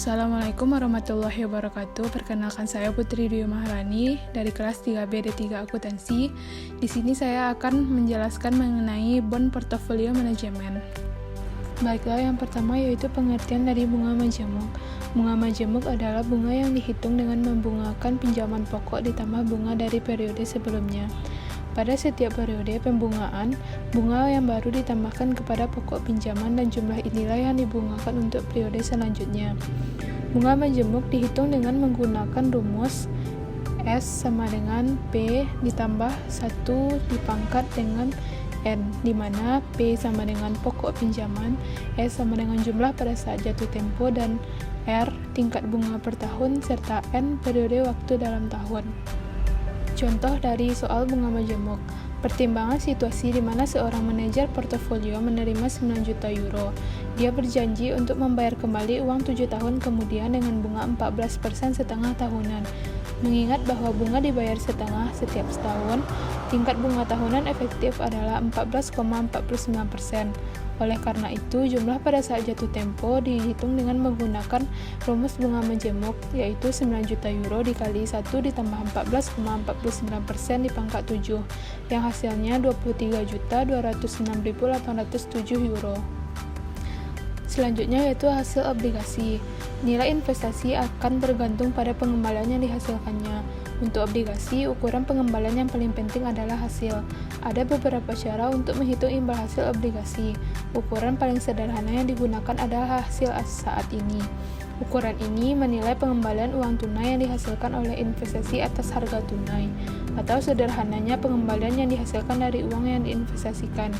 Assalamualaikum warahmatullahi wabarakatuh. Perkenalkan saya Putri Dwi Maharani dari kelas 3B D3 Akuntansi. Di sini saya akan menjelaskan mengenai bond portofolio manajemen. Baiklah, yang pertama yaitu pengertian dari bunga majemuk. Bunga majemuk adalah bunga yang dihitung dengan membungakan pinjaman pokok ditambah bunga dari periode sebelumnya. Pada setiap periode pembungaan, bunga yang baru ditambahkan kepada pokok pinjaman dan jumlah inilah yang dibungakan untuk periode selanjutnya. Bunga majemuk dihitung dengan menggunakan rumus S sama dengan P ditambah 1 dipangkat dengan N, di mana P sama dengan pokok pinjaman, S sama dengan jumlah pada saat jatuh tempo, dan R tingkat bunga per tahun, serta N periode waktu dalam tahun. Contoh dari soal bunga majemuk. Pertimbangan situasi di mana seorang manajer portofolio menerima 9 juta euro. Dia berjanji untuk membayar kembali uang 7 tahun kemudian dengan bunga 14% setengah tahunan. Mengingat bahwa bunga dibayar setengah setiap setahun, tingkat bunga tahunan efektif adalah 14,49%. Oleh karena itu, jumlah pada saat jatuh tempo dihitung dengan menggunakan rumus bunga majemuk, yaitu 9 juta euro dikali 1 ditambah 14,49% dipangkat 7, yang hasilnya 23.206.807 euro. Selanjutnya yaitu hasil obligasi. Nilai investasi akan tergantung pada pengembalian yang dihasilkannya. Untuk obligasi, ukuran pengembalian yang paling penting adalah hasil. Ada beberapa cara untuk menghitung imbal hasil obligasi. Ukuran paling sederhana yang digunakan adalah hasil saat ini. Ukuran ini menilai pengembalian uang tunai yang dihasilkan oleh investasi atas harga tunai, atau sederhananya pengembalian yang dihasilkan dari uang yang diinvestasikan,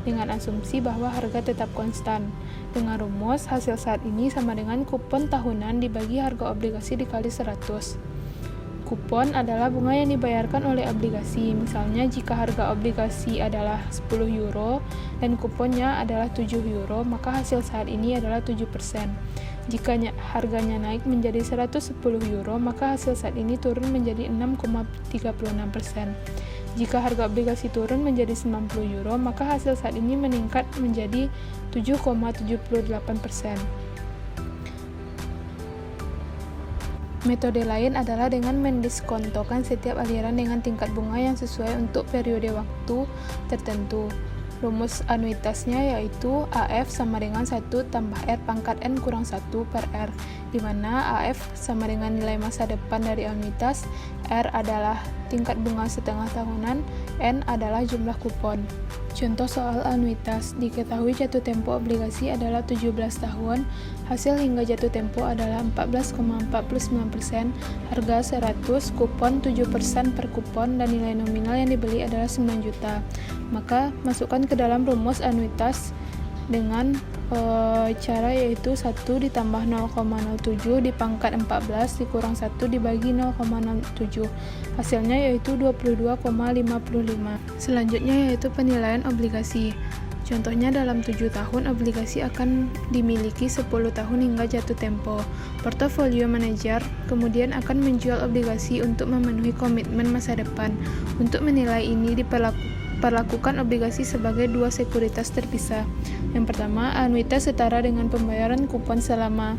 dengan asumsi bahwa harga tetap konstan. Dengan rumus, hasil saat ini sama dengan kupon tahunan dibagi harga obligasi dikali 100. Kupon adalah bunga yang dibayarkan oleh obligasi. Misalnya, jika harga obligasi adalah 10 euro dan kuponnya adalah 7 euro, maka hasil saat ini adalah 7%. Jika harganya naik menjadi 110 euro, maka hasil saat ini turun menjadi 6,36%. Jika harga obligasi turun menjadi 90 euro, maka hasil saat ini meningkat menjadi 7,78%. Metode lain adalah dengan mendiskontokan setiap aliran dengan tingkat bunga yang sesuai untuk periode waktu tertentu. Rumus anuitasnya yaitu AF sama dengan 1 tambah R pangkat N kurang 1 per R, di mana AF sama dengan nilai masa depan dari anuitas, R adalah tingkat bunga setengah tahunan, N adalah jumlah kupon. Contoh soal anuitas. Diketahui jatuh tempo obligasi adalah 17 tahun, hasil hingga jatuh tempo adalah 14,49%, harga 100, kupon 7% per kupon, dan nilai nominal yang dibeli adalah 9 juta. Maka masukkan ke dalam rumus anuitas dengan cara yaitu 1 ditambah 0,07 dipangkat 14 dikurang 1 dibagi 0,67. Hasilnya yaitu 22,55. Selanjutnya yaitu penilaian obligasi. Contohnya dalam 7 tahun obligasi akan dimiliki 10 tahun hingga jatuh tempo. Portofolio manajer kemudian akan menjual obligasi untuk memenuhi komitmen masa depan. Untuk menilai ini diperlakukan obligasi sebagai dua sekuritas terpisah. Yang pertama, anuitas setara dengan pembayaran kupon selama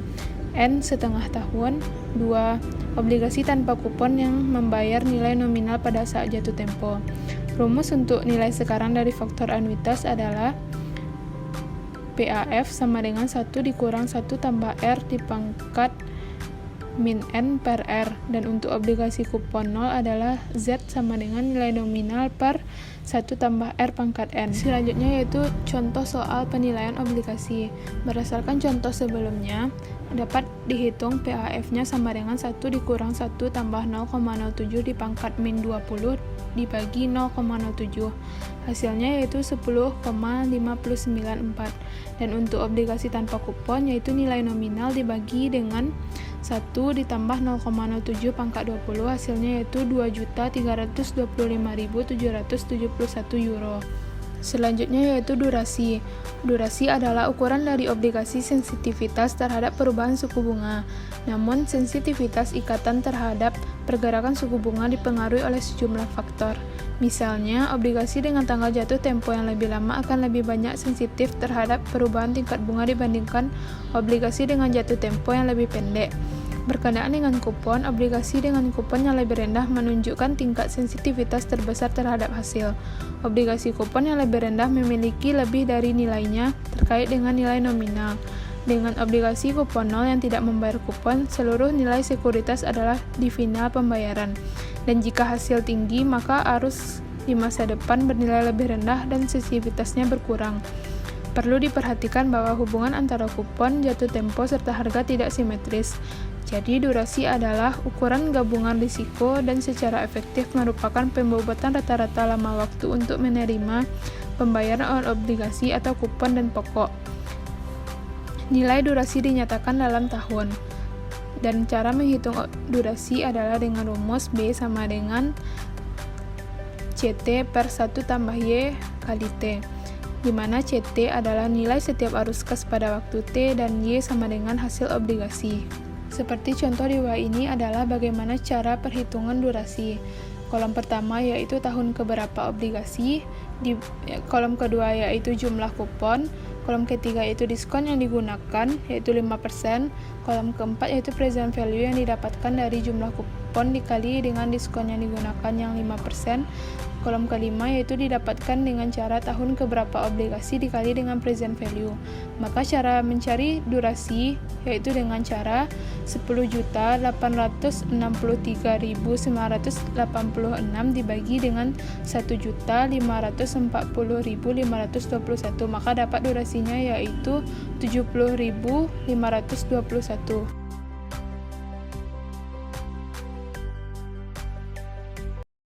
N setengah tahun. 2. Obligasi tanpa kupon yang membayar nilai nominal pada saat jatuh tempo. Rumus untuk nilai sekarang dari faktor anuitas adalah PAF sama dengan 1 dikurang 1 tambah R dipangkat min N per R, dan untuk obligasi kupon 0 adalah Z sama dengan nilai nominal per 1 tambah R pangkat N. Selanjutnya yaitu contoh soal penilaian obligasi. Berdasarkan contoh sebelumnya, dapat dihitung PAF-nya sama dengan 1 dikurang 1 tambah 0,07 dipangkat min 20 dibagi 0,07. Hasilnya yaitu 10,594. Dan untuk obligasi tanpa kupon yaitu nilai nominal dibagi dengan 1 ditambah 0,07 pangkat 20, hasilnya yaitu 2.325.771 euro. Selanjutnya yaitu durasi. Durasi adalah ukuran dari obligasi sensitivitas terhadap perubahan suku bunga. Namun, sensitivitas ikatan terhadap pergerakan suku bunga dipengaruhi oleh sejumlah faktor. Misalnya, obligasi dengan tanggal jatuh tempo yang lebih lama akan lebih banyak sensitif terhadap perubahan tingkat bunga dibandingkan obligasi dengan jatuh tempo yang lebih pendek. Berkenaan dengan kupon, obligasi dengan kupon yang lebih rendah menunjukkan tingkat sensitivitas terbesar terhadap hasil. Obligasi kupon yang lebih rendah memiliki lebih dari nilainya terkait dengan nilai nominal. Dengan obligasi kupon 0 yang tidak membayar kupon, seluruh nilai sekuritas adalah di final pembayaran. Dan jika hasil tinggi, maka arus di masa depan bernilai lebih rendah dan sensitivitasnya berkurang. Perlu diperhatikan bahwa hubungan antara kupon, jatuh tempo, serta harga tidak simetris. Jadi, durasi adalah ukuran gabungan risiko dan secara efektif merupakan pembobotan rata-rata lama waktu untuk menerima pembayaran obligasi atau kupon dan pokok. Nilai durasi dinyatakan dalam tahun. Dan cara menghitung durasi adalah dengan rumus B sama dengan CT per 1 tambah Y kali T, di mana CT adalah nilai setiap arus kas pada waktu T dan Y sama dengan hasil obligasi. Seperti contoh di bawah ini adalah bagaimana cara perhitungan durasi. Kolom pertama yaitu tahun keberapa obligasi, di kolom kedua yaitu jumlah kupon, kolom ketiga yaitu diskon yang digunakan yaitu 5%, kolom keempat yaitu present value yang didapatkan dari jumlah kupon dikali dengan diskon yang digunakan yang 5%, kolom kelima yaitu didapatkan dengan cara tahun keberapa obligasi dikali dengan present value. Maka cara mencari durasi yaitu dengan cara 10.863.986 dibagi dengan 1.540.521, maka dapat durasinya yaitu 70.521.